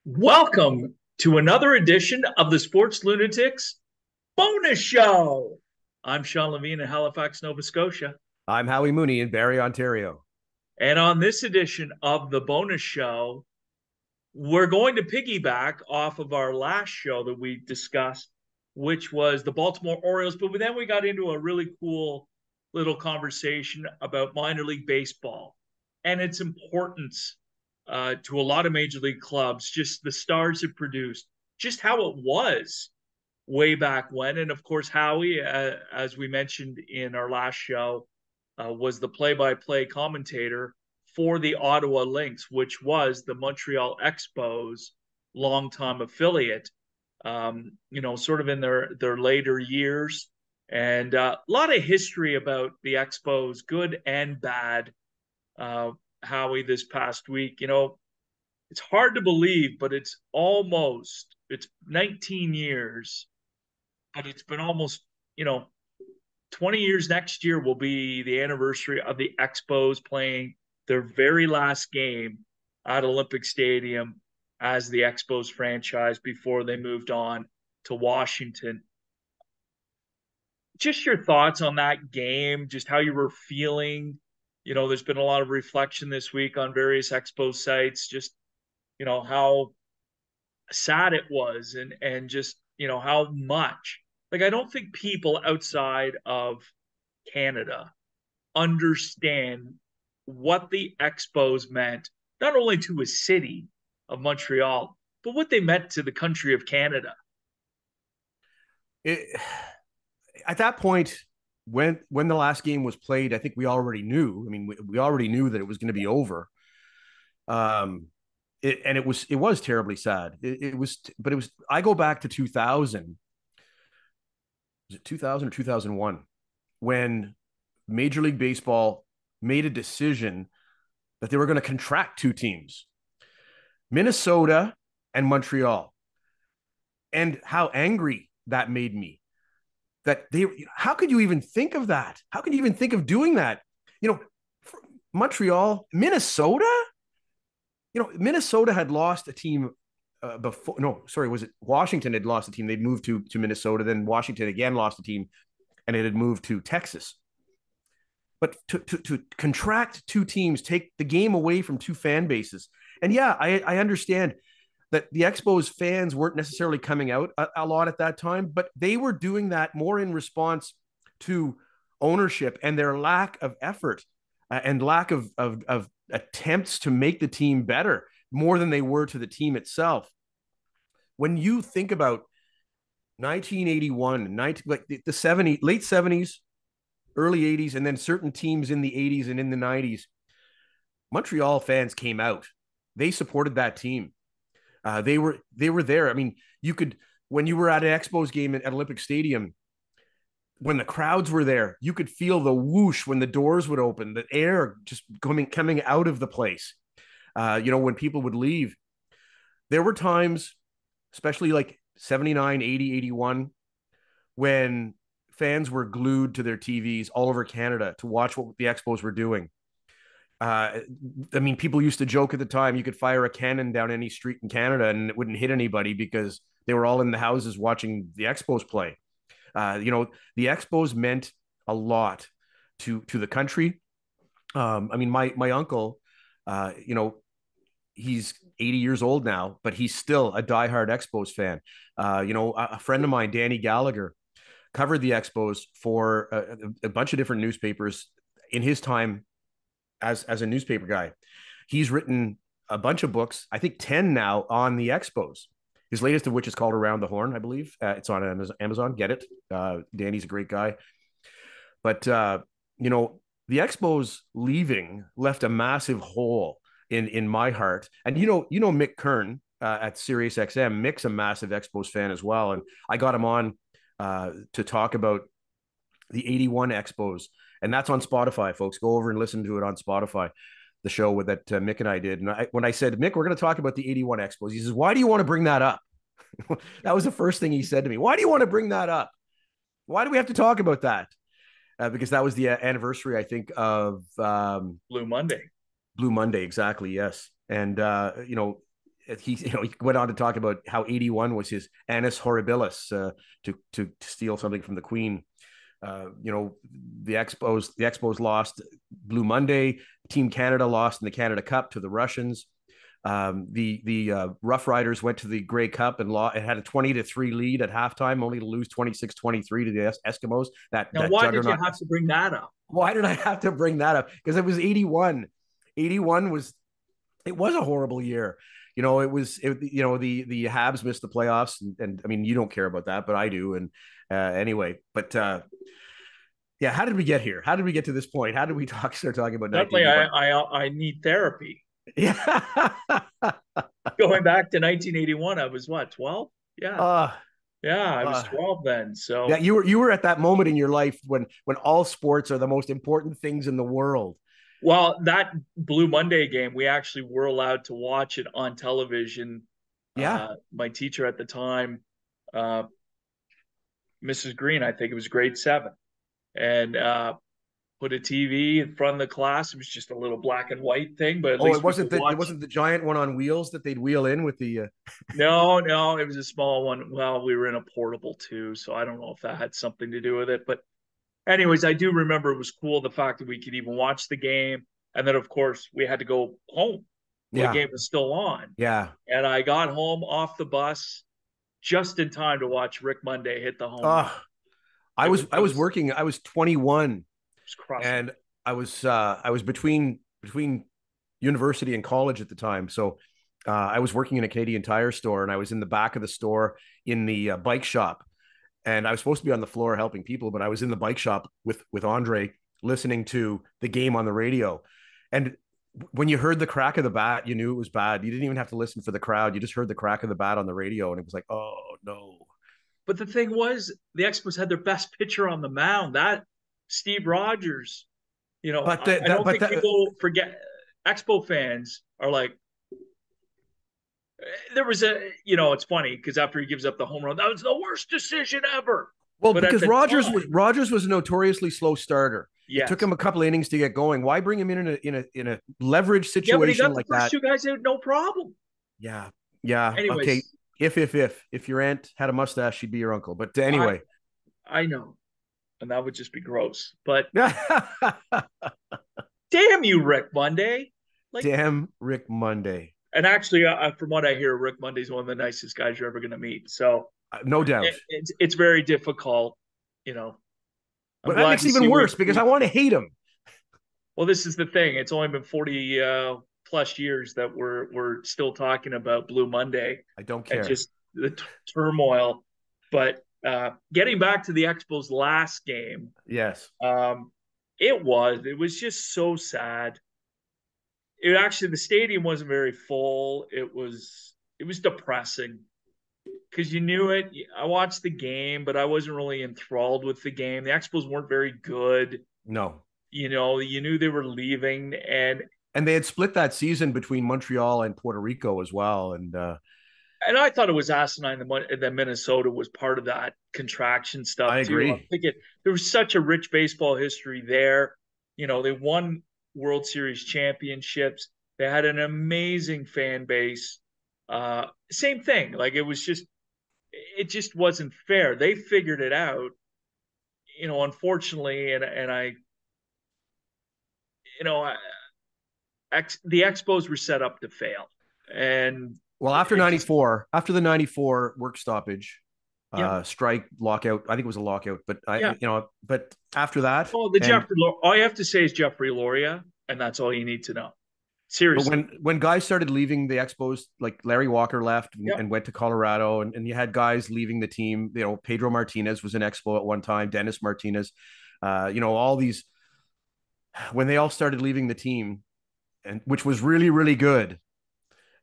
Welcome to another edition of the Sports Lunatics Bonus Show. I'm Shawn Lavigne in Halifax, Nova Scotia. I'm Howie Mooney in Barrie, Ontario. And on this edition of the Bonus Show, we're going to piggyback off of our last show that we discussed, which was the Baltimore Orioles. But then we got into a really cool little conversation about minor league baseball and its importance to a lot of major league clubs, just the stars it produced, just how it was way back when. And of course, Howie, as we mentioned in our last show, was the play by play commentator for the Ottawa Lynx, which was the Montreal Expos' longtime affiliate, sort of in their later years. And a lot of history about the Expos, good and bad. Howie, this past week, it's hard to believe, but it's 19 years, but it's been almost, 20 years. Next year will be the anniversary of the Expos playing their very last game at Olympic Stadium as the Expos franchise before they moved on to Washington. Just your thoughts on that game, just how you were feeling. There's been a lot of reflection this week on various Expos sites, just, how sad it was and just, how much. Like, I don't think people outside of Canada understand what the Expos meant, not only to a city of Montreal, but what they meant to the country of Canada. It, at that point, when the last game was played, I think we already knew. I mean, we already knew that it was going to be over. It was terribly sad. But it was. I go back to 2000. Was it 2000 or 2001 when Major League Baseball made a decision that they were going to contract two teams, Minnesota and Montreal, and how angry that made me. How could you even think of that? How could you even think of doing that? You know, Montreal, Minnesota. Minnesota had lost a team before. No, sorry, was it Washington had lost a team? They'd moved to Minnesota. Then Washington again lost a team, and it had moved to Texas. But to contract two teams, take the game away from two fan bases, and yeah, I understand that the Expos fans weren't necessarily coming out a lot at that time, but they were doing that more in response to ownership and their lack of effort and lack of attempts to make the team better more than they were to the team itself. When you think about 1981, like the 70s, late 70s, early 80s, and then certain teams in the 80s and in the 90s, Montreal fans came out. They supported that team. They were there. I mean, you could, when you were at an Expos game at Olympic Stadium, when the crowds were there, you could feel the whoosh when the doors would open, the air just coming out of the place. When people would leave, there were times, especially like 79, 80, 81, when fans were glued to their TVs all over Canada to watch what the Expos were doing. I mean, people used to joke at the time you could fire a cannon down any street in Canada and it wouldn't hit anybody because they were all in the houses watching the Expos play. The Expos meant a lot to the country. I mean, my uncle, he's 80 years old now, but he's still a diehard Expos fan. A friend of mine, Danny Gallagher, covered the Expos for a bunch of different newspapers in his time as a newspaper guy. He's written a bunch of books, I think 10 now, on the Expos. His latest of which is called Around the Horn, I believe. It's on Amazon. Get it. Danny's a great guy. But, the Expos leaving left a massive hole in my heart. And, Mick Kern at Sirius XM, Mick's a massive Expos fan as well. And I got him on to talk about the 81 Expos. And that's on Spotify, folks. Go over and listen to it on Spotify, the show that Mick and I did. And when I said, Mick, we're going to talk about the 81 Expos, he says, why do you want to bring that up? That was the first thing he said to me. Why do you want to bring that up? Why do we have to talk about that? Because that was the anniversary, I think, of Blue Monday. Blue Monday. Exactly. Yes. And, he went on to talk about how 81 was his annus horribilis, to steal something from the Queen. The Expos lost Blue Monday. Team Canada lost in the Canada Cup to the Russians. The Rough Riders went to the Grey Cup and it had a 20-3 lead at halftime, only to lose 26-23 to the Eskimos. Now, why did you have to bring that up? Why did I have to bring that up? Because it was 81. 81 was a horrible year. The Habs missed the playoffs, and I mean, you don't care about that, but I do. And anyway, but yeah, how did we get here? How did we get to this point? How did we start talking about? Suddenly, I need therapy. Yeah. Going back to 1981, I was what, 12? Yeah. I was 12 then. So yeah, you were at that moment in your life when all sports are the most important things in the world. Well, that Blue Monday game, we actually were allowed to watch it on television. Yeah. My teacher at the time, Mrs. Green, I think it was grade 7, and put a TV in front of the class. It was just a little black and white thing, but at least it wasn't the giant one on wheels that they'd wheel in with the. No, it was a small one. Well, we were in a portable too, so I don't know if that had something to do with it. But anyways, I do remember it was cool, the fact that we could even watch the game, and then of course we had to go home. The game was still on. Yeah, and I got home off the bus just in time to watch Rick Monday hit the home run. I was working. I was 21. And I was between university and college at the time. So I was working in a Canadian Tire store, and I was in the back of the store in the bike shop. And I was supposed to be on the floor helping people, but I was in the bike shop with Andre, listening to the game on the radio. And when you heard the crack of the bat, you knew it was bad. You didn't even have to listen for the crowd. You just heard the crack of the bat on the radio, and it was like, oh no. But the thing was, the Expos had their best pitcher on the mound. That Steve Rogers, I don't think people forget. Expo fans are like, there was it's funny because after he gives up the home run, that was the worst decision ever. Well, but because Rogers was a notoriously slow starter. Yes. It took him a couple of innings to get going. Why bring him in a leverage situation but he got like the first that? Two guys had no problem. Yeah. Anyways, okay. If your aunt had a mustache, she'd be your uncle. But anyway, I know, and that would just be gross. But damn you, Rick Monday! Damn Rick Monday. And actually, from what I hear, Rick Monday's one of the nicest guys you're ever going to meet. So no doubt, it's very difficult, But that makes it even worse because I want to hate him. Well, this is the thing. It's only been 40 plus years that we're still talking about Blue Monday. I don't care. And just the turmoil. But getting back to the Expos' last game. Yes. It was just so sad. The stadium wasn't very full. It was depressing because you knew it. I watched the game, but I wasn't really enthralled with the game. The Expos weren't very good. No. You knew they were leaving, and they had split that season between Montreal and Puerto Rico as well. And I thought it was asinine that Minnesota was part of that contraction stuff. I agree. I think there was such a rich baseball history there. They won World Series championships. They had an amazing fan base. Same thing. It just wasn't fair. They figured it out, unfortunately. The Expos were set up to fail. And after the 94 work stoppage, strike, lockout, I think it was a lockout, but but after that, all you have to say is Jeffrey Loria, and that's all you need to know. Seriously. But when guys started leaving the Expos, like Larry Walker left and went to Colorado, and you had guys leaving the team, Pedro Martinez was an Expo at one time, Dennis Martinez, all these, when they all started leaving the team, and which was really, really good.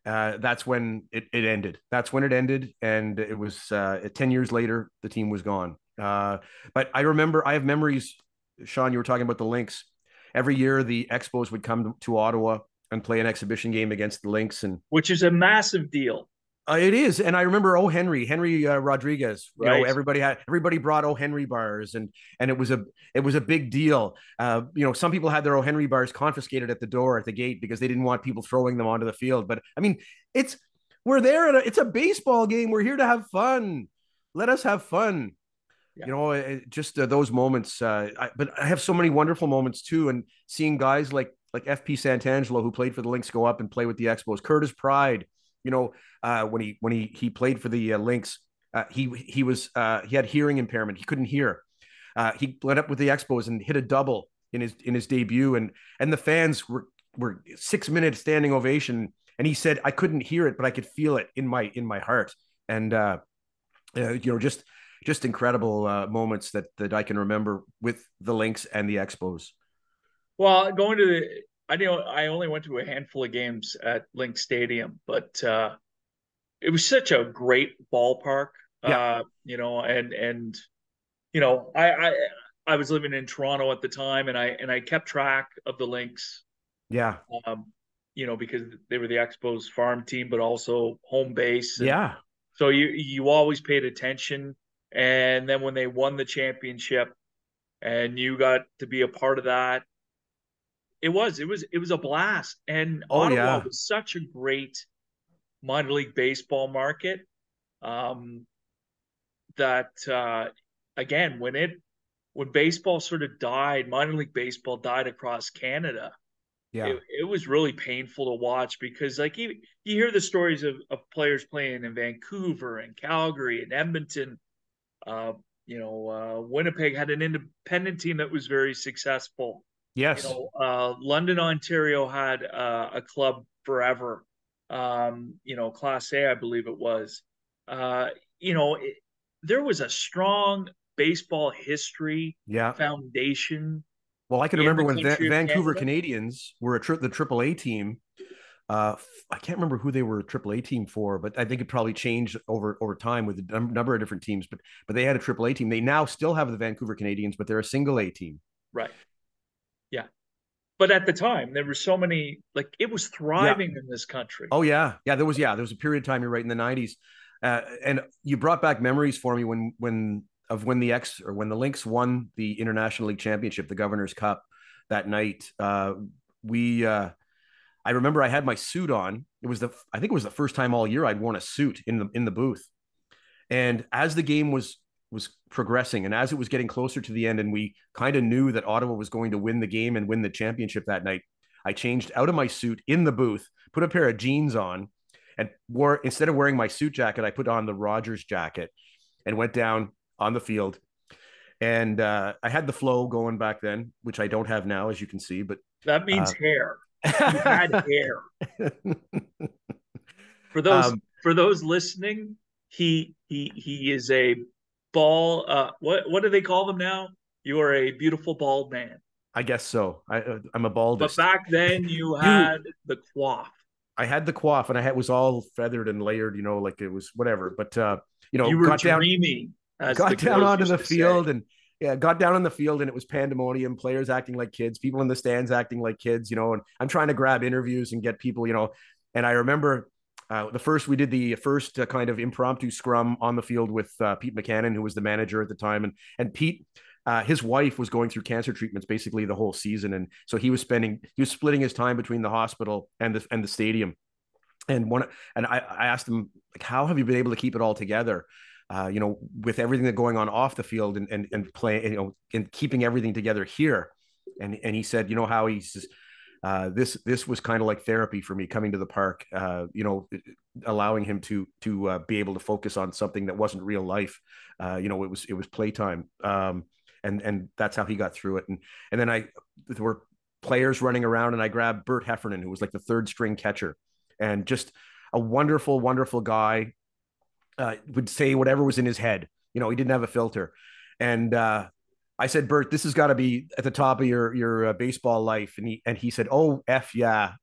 That's when it ended. That's when it ended. And it was 10 years later, the team was gone. But I have memories, Shawn, you were talking about the Lynx. Every year, the Expos would come to Ottawa and play an exhibition game against the Lynx. Which is a massive deal. It is. And I remember Henry Rodriguez, right. Everybody brought Henry bars and it was a big deal. Some people had their Henry bars confiscated at the door at the gate because they didn't want people throwing them onto the field. But I mean, We're there. It's a baseball game. We're here to have fun. Let us have fun. Yeah. You know, just those moments. But I have so many wonderful moments too, and seeing guys like FP Santangelo, who played for the Lynx, go up and play with the Expos. Curtis Pride, you know, when he played for the Lynx, he had hearing impairment. He couldn't hear. He went up with the Expos and hit a double in his debut, and the fans were 6 minute standing ovation. And he said, I couldn't hear it, but I could feel it in my heart. And you know, just incredible moments that I can remember with the Lynx and the Expos. Well, going to I only went to a handful of games at Link Stadium, but it was such a great ballpark. Yeah, And you know, I was living in Toronto at the time, and I kept track of the Lynx. yeah, Um, because they were the Expos farm team, but also home base, and yeah, so you always paid attention. And then when they won the championship, and you got to be a part of that, it was a blast. And oh Ottawa yeah, was such a great minor league baseball market, um, that again, when baseball sort of died, minor league baseball died across Canada. yeah, It was really painful to watch, because like you hear the stories of players playing in Vancouver and Calgary and Edmonton. Winnipeg had an independent team that was very successful. yes. London, Ontario had a club forever. Class A, I believe it was. Uh, there was a strong baseball history Yeah. foundation Well, I can in remember the when country of Vancouver Canada. Canadians were the AAA team. I can't remember who they were a AAA team for, but I think it probably changed over time with a number of different teams. But they had a AAA team. They now still have the Vancouver Canadians, but they're a single A team. Right. Yeah. But at the time, there were so many, like, it was Yeah. thriving in this country. Oh yeah. There was a period of time. You're right, in the '90s, and you brought back memories for me when the Lynx won the International League Championship, the Governor's Cup that night. We I remember I had my suit on. I think it was the first time all year I'd worn a suit in the booth. And as the game was progressing, and as it was getting closer to the end, and we kind of knew that Ottawa was going to win the game and win the championship that night, I changed out of my suit in the booth, put a pair of jeans on, and instead of wearing my suit jacket, I put on the Rogers jacket and went down on the field. And I had the flow going back then, which I don't have now, as you can see. But That means hair. You had hair. For those um, for those listening, he is a bald. What do they call them now? You are a beautiful bald man. I guess so. I'm a But baldist. back then, you You had the coif. I had the coif, and I was all feathered and layered, like it was whatever. But You were dreamy, as the got down girls onto used the to say. field, and yeah, got down on the field, and it was pandemonium. Players acting like kids, people in the stands acting like kids, and I'm trying to grab interviews and get people. And I remember we did the first kind of impromptu scrum on the field with Pete McCannon, who was the manager at the time, and Pete. His wife was going through cancer treatments basically the whole season, and so he was splitting his time between the hospital and the stadium. I asked him, like, how have you been able to keep it all together? With everything that's going on off the field and playing, and keeping everything together here. And he said, how he says, this was kind of like therapy for me, coming to the park, allowing him to be able to focus on something that wasn't real life. It was playtime. And that's how he got through it. And then there were players running around, and I grabbed Bert Heffernan, who was like the third string catcher, and just a wonderful, wonderful guy. Would say whatever was in his head. He didn't have a filter. And I said, Bert, this has got to be at the top of your baseball life. And he said, oh, F yeah.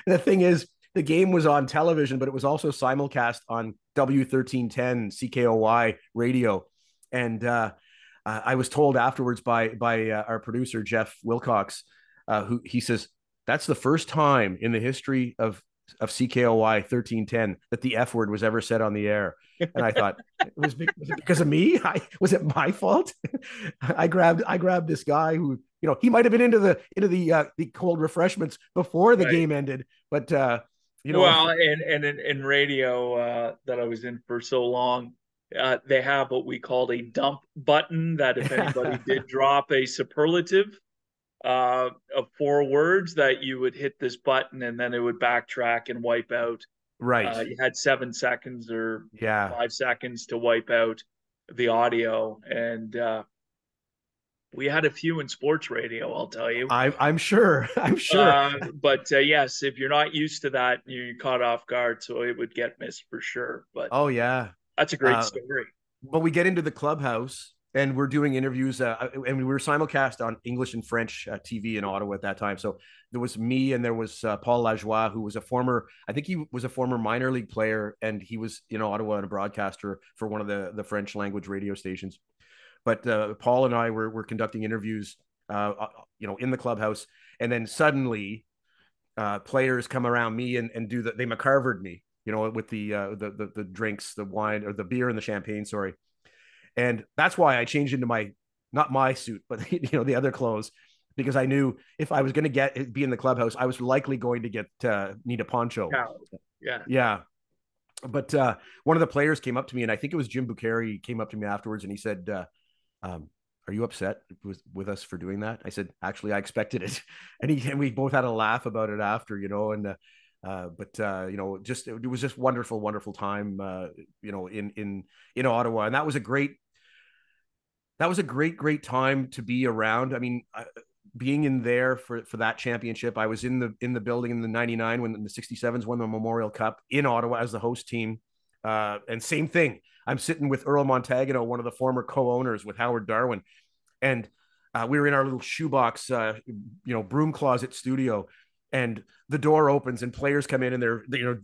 The thing is, the game was on television, but it was also simulcast on W1310 CKOY radio. And I was told afterwards by our producer, Jeff Wilcox, who he says, that's the first time in the history of CKOY 1310 that the F word was ever said on the air. And I thought, was it because of me? Was it my fault? I grabbed this guy who, he might have been into the cold refreshments before the game ended, but You know, Well, and in radio that I was in for so long, they have what we called a dump button that if anybody did drop a superlative of 4 words, that you would hit this button and then it would backtrack and wipe out. right. You had 7 seconds or Yeah. 5 seconds to wipe out the audio, and we had a few in sports radio, I'll tell you. I'm sure. I'm sure. But yes, if you're not used to that, you're caught off guard, so it would get missed for sure. But Oh yeah. that's a great Uh, story. but we get into the clubhouse and we're doing interviews, and we were simulcast on English and French TV in Ottawa at that time. So there was me and there was Paul Lajoie, who was a former, I think he was a former minor league player, and he was in Ottawa and a broadcaster for one of the French language radio stations. But Paul and I were conducting interviews, in the clubhouse, and then suddenly players come around me and do they McCarvered me, with the drinks, the wine or the beer and the champagne, sorry. And that's why I changed into not my suit, but the other clothes, because I knew if I was going to be in the clubhouse, I was likely going to need a poncho. Yeah. Yeah. But one of the players came up to me, and I think it was Jim Bucheri, came up to me afterwards, and he said, "Are you upset with us for doing that?" I said, "Actually, I expected it," and we both had a laugh about it after, just it was just wonderful, wonderful time, in Ottawa, and that was a great time to be around. I mean, being in there for that championship, I was in the building in the '99 when the '67s won the Memorial Cup in Ottawa as the host team, and same thing. I'm sitting with Earl Montagano, one of the former co-owners with Howard Darwin, and we were in our little shoebox, broom closet studio, and the door opens and players come in and they're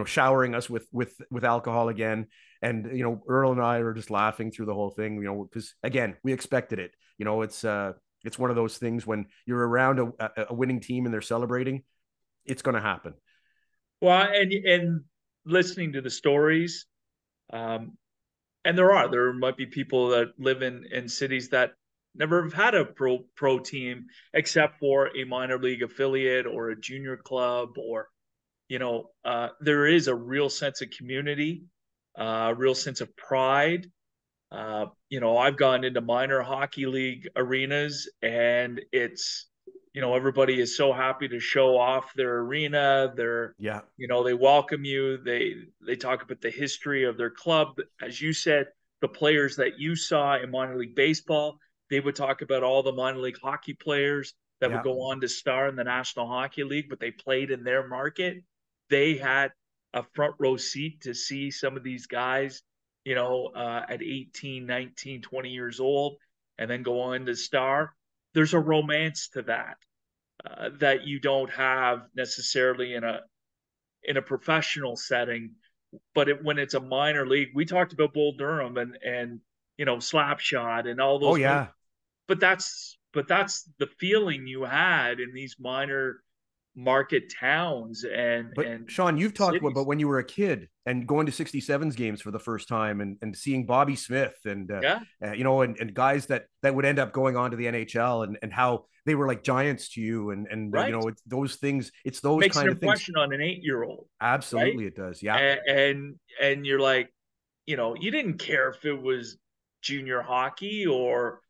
showering us with alcohol again. And Earl and I are just laughing through the whole thing, because again, we expected it. It's one of those things when you're around a winning team and they're celebrating, it's going to happen. Well, and listening to the stories, and there might be people that live in cities that never have had a pro team except for a minor league affiliate or a junior club, or there is a real sense of community, a real sense of pride. I've gone into minor hockey league arenas, and it's, everybody is so happy to show off their arena. Yeah. They welcome you. They talk about the history of their club. As you said, the players that you saw in minor league baseball, they would talk about all the minor league hockey players that would Yeah. go on to star in the National Hockey League, but they played in their market. They had a front row seat to see some of these guys, at 18, 19, 20 years old, and then go on to star. There's a romance to that that you don't have necessarily in a professional setting. But when it's a minor league, we talked about Bull Durham and Slapshot and all Oh those movies, yeah. but that's the feeling you had in these minor market towns But and Shawn, you've talked about cities. when you were a kid and going to '67s games for the first time, and seeing Bobby Smith and Yeah, and guys that would end up going on to the NHL, and how they were like giants to you, right. it's those things. It's those Makes an kind of things. impression on an 8-year-old, right? Absolutely, it does. Yeah. And you're like, you didn't care if it was junior hockey or,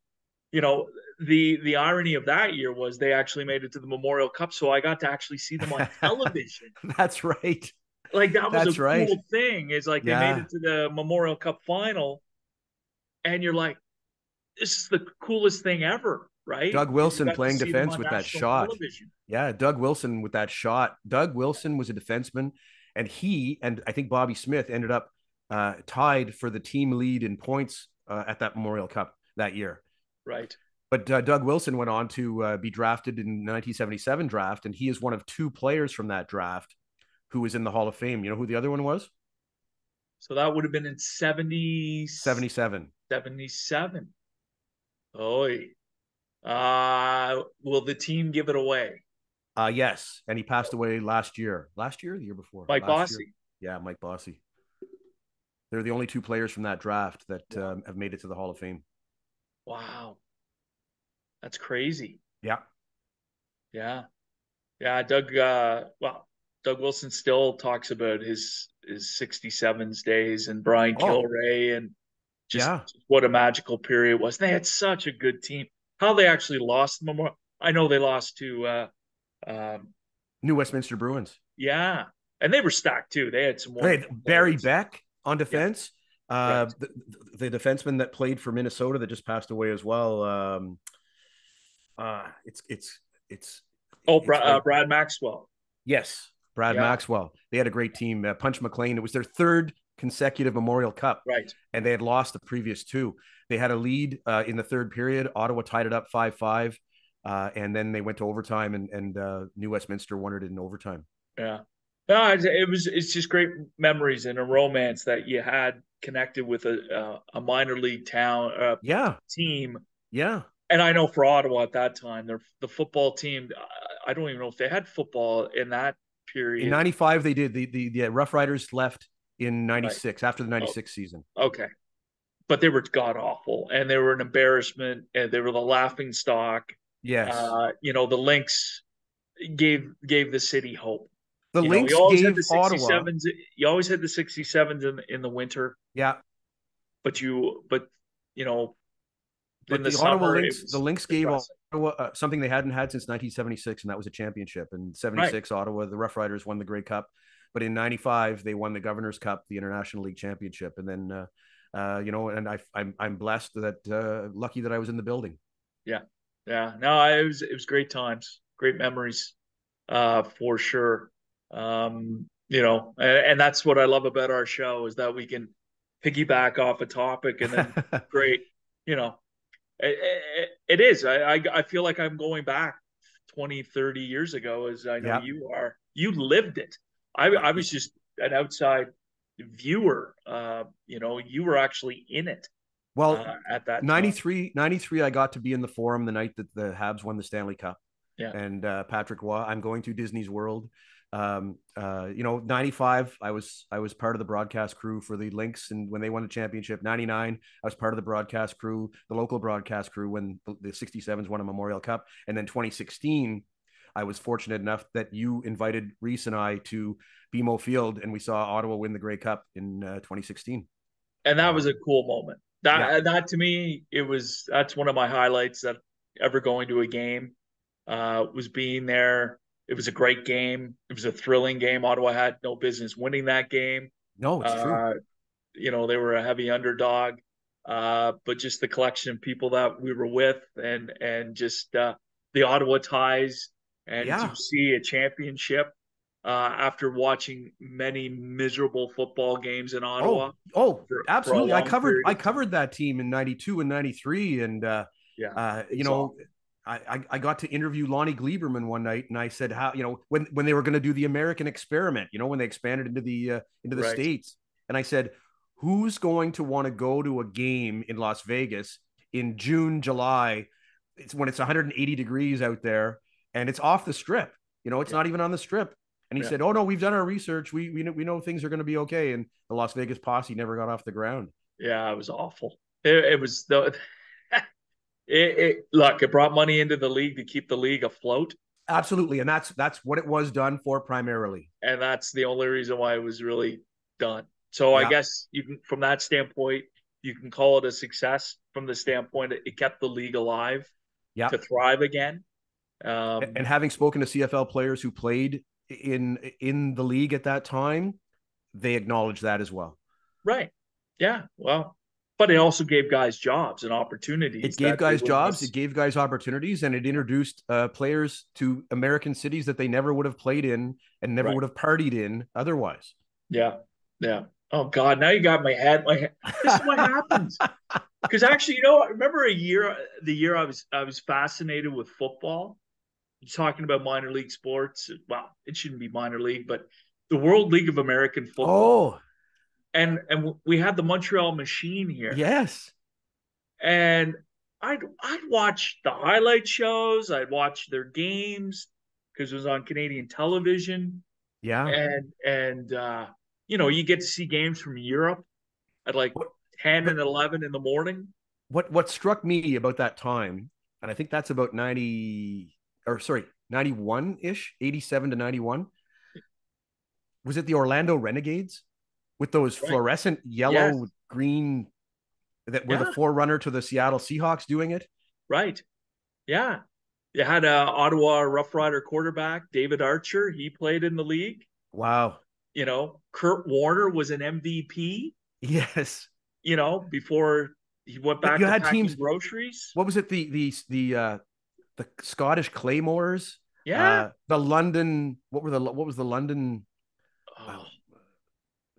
you know, the irony of that year was they actually made it to the Memorial Cup, so I got to actually see them on television. That's right. Like that was a That's right. cool thing. Is like they made Yeah. it to the Memorial Cup final, and you're like, this is the coolest thing ever, right? Doug Because you Wilson got to playing see them defense on with that national shot. television. Yeah, Doug Wilson with that shot. Doug Wilson was a defenseman, and he and I think Bobby Smith ended up tied for the team lead in points at that Memorial Cup that year. Right. But Doug Wilson went on to be drafted in the 1977 draft, and he is one of two players from that draft who was in the Hall of Fame. You know who the other one was? So that would have been in 70, 77. 77. Oh, will the team give it away? Yes, and he passed away last year. Last year, the year before. Mike Last year. Bossy. Yeah, Mike Bossy. They're the only two players from that draft that have made it to the Hall of Fame. Wow. That's crazy. Yeah. Yeah. Yeah. Doug, well, Doug Wilson still talks about his 67s days and Brian Oh, Kilray and just yeah. what a magical period it was. They had such a good team. How they actually lost the Memorial. I know they lost to um, New Westminster Bruins. yeah, and they were stacked too. They had some Hey, wonderful Barry players. Beck on Yeah, defense. right. The defenseman that played for Minnesota that just passed away as well. It's Oh, right. Brad Maxwell. Yes, Brad Yeah, Maxwell. They had a great team. Punch McLean. It was their third consecutive Memorial Cup, right. and they had lost the previous two. They had a lead in the third period. Ottawa tied it up 5-5, and then they went to overtime, and New Westminster won it in overtime. Yeah. No, it's just great memories and a romance that you had connected with a minor league town Yeah, team. yeah. And I know for Ottawa at that time, the football team. I don't even know if they had football in that In period. '95, they did. The Rough Riders left in Right. '96 after the Oh, '96 season. okay. But they were god awful, and they were an embarrassment, and they were the laughing stock. Yes, The Lynx gave the city hope. the You Lynx always had gave the Ottawa. 67s. You always had the 67s in the winter, Yeah, but you know in but the the Ottawa summer it Lynx, the was Lynx gave depressing. Ottawa something they hadn't had since 1976, and that was a championship. In Right. '76, Ottawa, the Rough Riders won the Grey Cup, but in '95 they won the Governor's Cup, the International League Championship, and then and I'm blessed that lucky that I was in the building. Yeah. Yeah. No, it was great times, great memories, for sure. And that's what I love about our show is that we can piggyback off a topic and then great, you know, it is. I feel like I'm going back 20, 30 years ago, as I know Yeah. you are. You lived it. I was just an outside viewer. You were actually in it Well, at that time. 93, I got to be in the Forum the night that the Habs won the Stanley Cup. Yeah. And Patrick Waugh, I'm going to Disney's World. 95, I was part of the broadcast crew for the Lynx, and when they won the championship. 99, I was part of the broadcast crew, the local broadcast crew, when the 67s won a Memorial Cup. And then 2016, I was fortunate enough that you invited Reese and I to BMO Field, and we saw Ottawa win the Grey Cup in 2016. And that was a cool moment. Yeah. That to me, that's one of my highlights that ever going to a game was being there. It was a great game. It was a thrilling game. Ottawa had no business winning that game. No, it's true. They were a heavy underdog, but just the collection of people that we were with, and just the Ottawa ties, and to Yeah. see a championship after watching many miserable football games in Oh, Ottawa oh, for a absolutely. long period I of time. covered that team in '92 and '93, and Yeah, uh, it you was know, awful. I got to interview Lonnie Gleberman one night, and I said, how, when they were going to do the American experiment, when they expanded into the Right. states, and I said, who's going to want to go to a game in Las Vegas in June, July? It's when it's 180 degrees out there, and it's off the strip. It's Yeah. not even on the strip. And he Yeah. said, "Oh no, we've done our research. We know things are going to be okay." And the Las Vegas posse never got off the ground. Yeah, it was awful. It was the look, it brought money into the league to keep the league afloat, Absolutely, and that's what it was done for primarily. and that's the only reason why it was really done. So I Yeah, guess you can, from that standpoint, you can call it a success from the standpoint it kept the league alive yeah. to thrive again. And having spoken to CFL players who played in the league at that time, they acknowledge that as well. Right. Yeah. Well, but it also gave guys jobs and It opportunities gave that they guys wouldn't have. jobs, it gave guys opportunities, and it introduced players to American cities that they never would have played in and never Right. would have partied in otherwise. Yeah. Yeah. Oh God, now you got my head. This is what happens. Because actually, I remember the year I was fascinated with football. You're talking about minor league sports. Well, it shouldn't be minor league, but the World League of American Football. Oh, And we had the Montreal Machine here, yes. and I'd watch the highlight shows. I'd watch their games because it was on Canadian television, Yeah. and you get to see games from Europe at like What, 10 but and 11 in the morning. what struck me about that time, and I think that's about 90, or sorry, 91 ish, 87 to 91. was it the Orlando Renegades with those Right. fluorescent Yes. yellow green that were the Yeah. forerunner to the Seattle Seahawks doing it? Right. Yeah. You had a Ottawa Rough Rider quarterback, David Archer. He played in the league. Wow. Kurt Warner was an MVP, Yes. before he went back You to had packing teams. groceries. What was it? The Scottish Claymores, Yeah. the London. What was the London? Uh, Oh,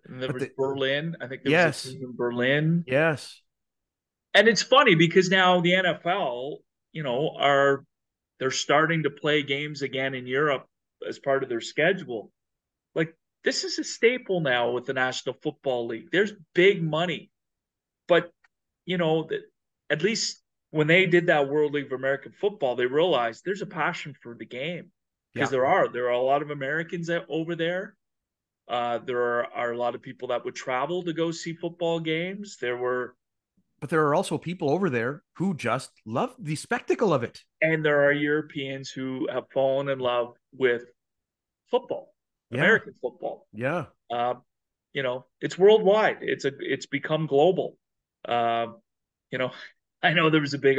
and there but was the Berlin. I think there was a yes, team in Berlin. yes, And it's funny because now the NFL, are they're starting to play games again in Europe as part of their schedule. Like this is a staple now with the National Football League. There's big money, but that at least when they did that World League of American Football, they realized there's a passion for the game because yeah. there are a lot of Americans over there. There are a lot of people that would travel to go see football games. But there are also people over there who just love the spectacle of it. And there are Europeans who have fallen in love with football, Yeah, American football. yeah. Uh, it's worldwide. It's become global. Uh, you know, I know there was a big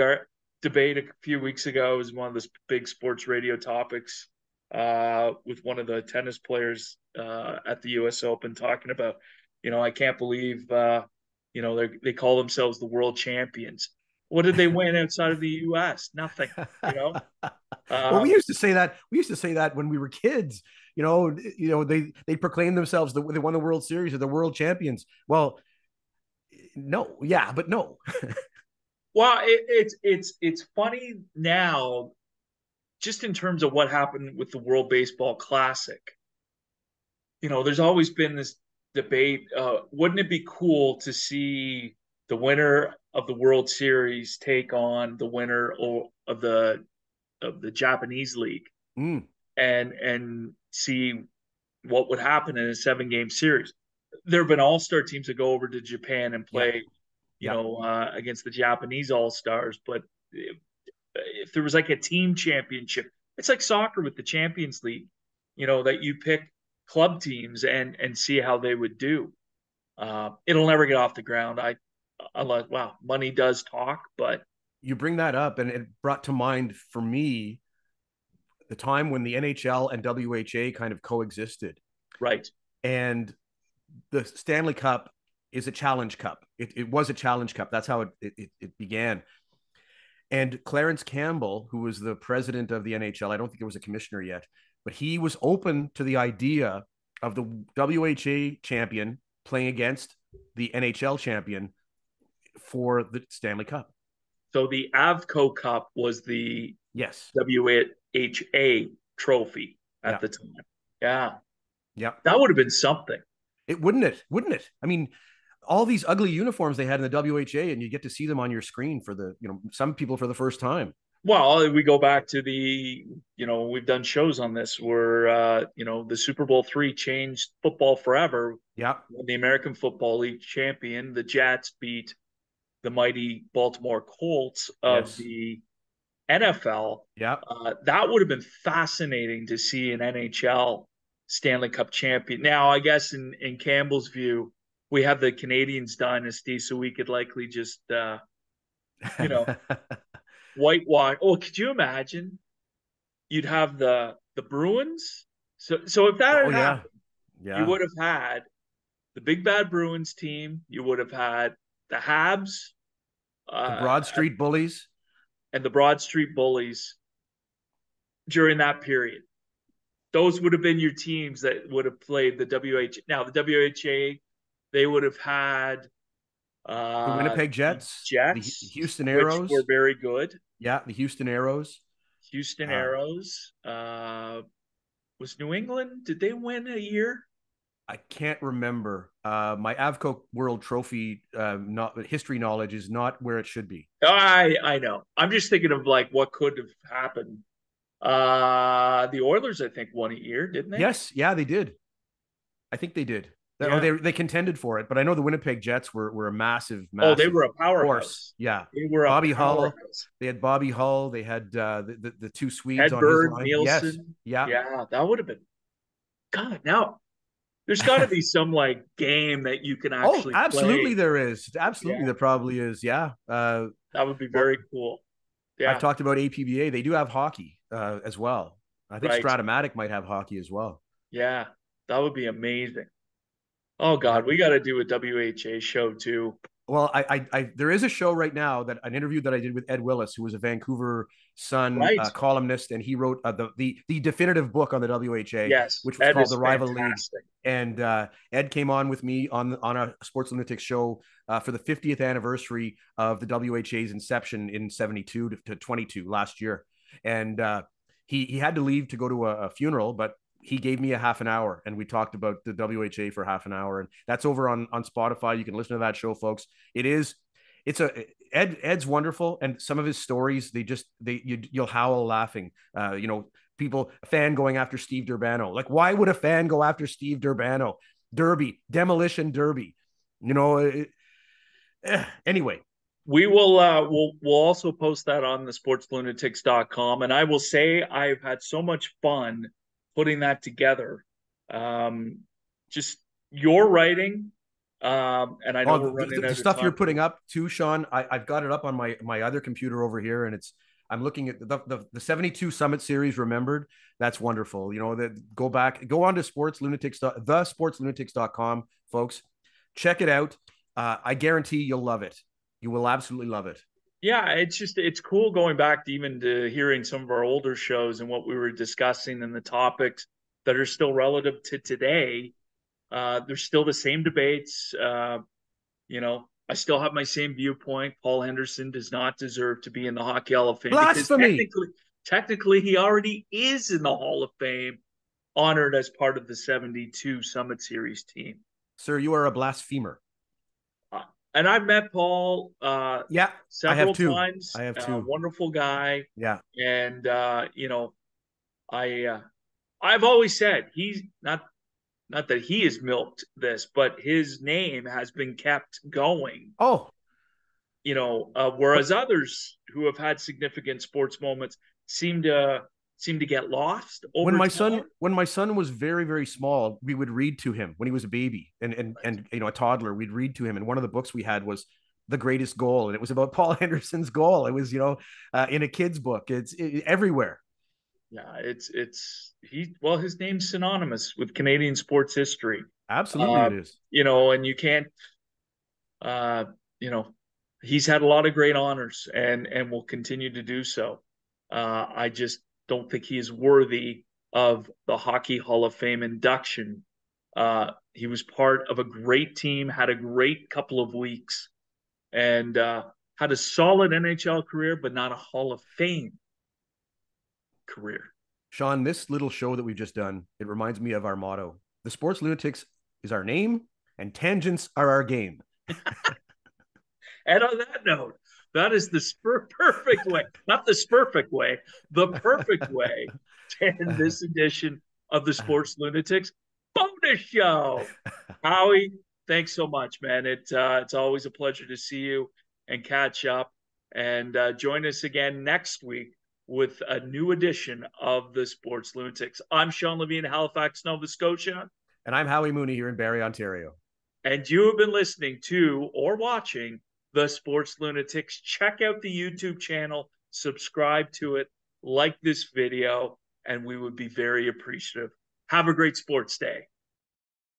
debate a few weeks ago. It was one of the big sports radio topics with one of the tennis players at the U.S. Open talking about, I can't believe, they call themselves the world champions. What did they win outside of the U.S.? Nothing. You know, Well, we um, used to say that. We used to say that when we were kids. They proclaimed themselves they won the World Series or the world champions. Well, no, yeah, but no. well, it's funny now, just in terms of what happened with the World Baseball Classic. There's always been this debate. Wouldn't it be cool to see the winner of the World Series take on the winner of the Japanese League Mm, and see what would happen in a 7-game series? There have been all-star teams that go over to Japan and yeah, play, yeah. against the Japanese all-stars. But if there was like a team championship, it's like soccer with the Champions League, that you pick club teams and see how they would do. It'll never get off the ground. I'm like, wow, money does talk, but You bring that up, and it brought to mind for me the time when the NHL and WHA kind of coexisted, right. and the Stanley Cup is a challenge cup. It was a challenge cup. That's how it began. And Clarence Campbell, who was the president of the NHL, I don't think it was a commissioner yet, but he was open to the idea of the WHA champion playing against the NHL champion for the Stanley Cup. So the Avco Cup was the Yes. WHA trophy Yeah. at the time. Yeah, Yeah. that would have been something. It wouldn't it? Wouldn't it? I mean, all these ugly uniforms they had in the WHA, and you get to see them on your screen for some people for the first time. Well, we go back to we've done shows on this where, the Super Bowl III changed football forever. Yeah. When the American Football League champion, the Jets beat the mighty Baltimore Colts of Yes. the NFL. Yeah. That would have been fascinating to see an NHL Stanley Cup champion. Now, I guess in Campbell's view, we have the Canadiens dynasty, so we could likely just, whitewash. Oh, could you imagine? You'd have the Bruins. So if that Oh had yeah. happened, you Yeah. would have had the big bad Bruins team. You would have had the Habs, The uh, Broad Street Bullies. and the Broad Street Bullies during that period. Those would have been your teams that would have played the WH. Now the WHA, they would have had The Winnipeg the Jets, the Jets, Houston which were Aeros. very good. Yeah, the Houston Aeros. Houston Uh, Aeros. Was New England? Did they win a year? I can't remember. My Avco World Trophy history knowledge is not where it should be. I know. I'm just thinking of like what could have happened. The Oilers, I think, won a year, didn't they? Yes, yeah, they did. I think they did. Or Yeah. they contended for it, but I know the Winnipeg Jets were a massive, Oh, they massive were a force. powerhouse. Yeah, They were a Bobby Hull. powerhouse. They had Bobby Hull. They had the two Swedes on his Edberg, line. Yes, Nielsen. yeah. Yeah, that would have been God. Now There's got to be some like game that you can Oh, actually absolutely, play. there is. Absolutely, Yeah, there probably is. Yeah. that would be Well, very cool. I've Yeah, talked about APBA. They do have hockey as well. I think right. Stratomatic might have hockey as well. Yeah, that would be amazing. Oh Yeah. God, we got to do a WHA show too. Well, there is a show right now that an interview that I did with Ed Willis, who was a Vancouver Sun Right. columnist, and he wrote the definitive book on the WHA, Yes, which was Ed called The is Rival League. fantastic. And Ed came on with me on a Sports Lunatics show for the 50th anniversary of the WHA's inception in 72 to 22 last year, and he had to leave to go to a funeral, but he gave me a half an hour and we talked about the WHA for half an hour, and that's over on Spotify. You can listen to that show, folks. It's a Ed's wonderful, and some of his stories you'll howl laughing. People, a fan going after Steve Durbano. Like, why would a fan go after Steve Durbano? Derby, demolition derby. Anyway, We will we'll also post that on the sportslunatics.com. And I will say I've had so much fun putting that together. Just your writing, and I know we're running the out of stuff you're time. putting up too, Shawn. I've got it up on my other computer over here, and I'm looking at the 72 Summit Series remembered. That's wonderful. Go on to sportslunatics.com, folks. Check it out. I guarantee you'll love it. You will absolutely love it. Yeah, it's cool going back to even to hearing some of our older shows and what we were discussing and the topics that are still relative to today. There's still the same debates. I still have my same viewpoint. Paul Henderson does not deserve to be in the Hockey Hall of Fame because Blasphemy. technically he already is in the Hall of Fame, honored as part of the 72 Summit Series team. Sir, you are a blasphemer. And I've met Paul Yeah, I have several two. times. I have two. Wonderful guy. Yeah. And I've always said he's not that he has milked this, but his name has been kept going. Oh, Whereas but others who have had significant sports moments seem to get lost when over time. my son was very, very small, we would read to him when he was a baby and a toddler. We'd read to him, and one of the books we had was The Greatest Goal, and it was about Paul Henderson's goal. It was in a kid's book. It's everywhere. Yeah, his name's synonymous with Canadian sports history. Absolutely, it is. And you can't, uh, you know, he's had a lot of great honors and will continue to do so. I just don't think he is worthy of the Hockey Hall of Fame induction. He was part of a great team, had a great couple of weeks, and had a solid NHL career, but not a Hall of Fame career. Shawn, this little show that we've just done, it reminds me of our motto. The Sports Lunatics is our name, and tangents are our game. And on that note, that is the perfect way, not the perfect way, the perfect way to end this edition of the Sports Lunatics bonus show. Howie, thanks so much, man. It's always a pleasure to see you and catch up. And join us again next week with a new edition of the Sports Lunatics. I'm Shawn, Lavigne, Halifax, Nova Scotia. And I'm Howie Mooney here in Barrie, Ontario. And you have been listening to or watching the Sports Lunatics. Check out the YouTube channel, subscribe to it, like this video, and we would be very appreciative. Have a great sports day.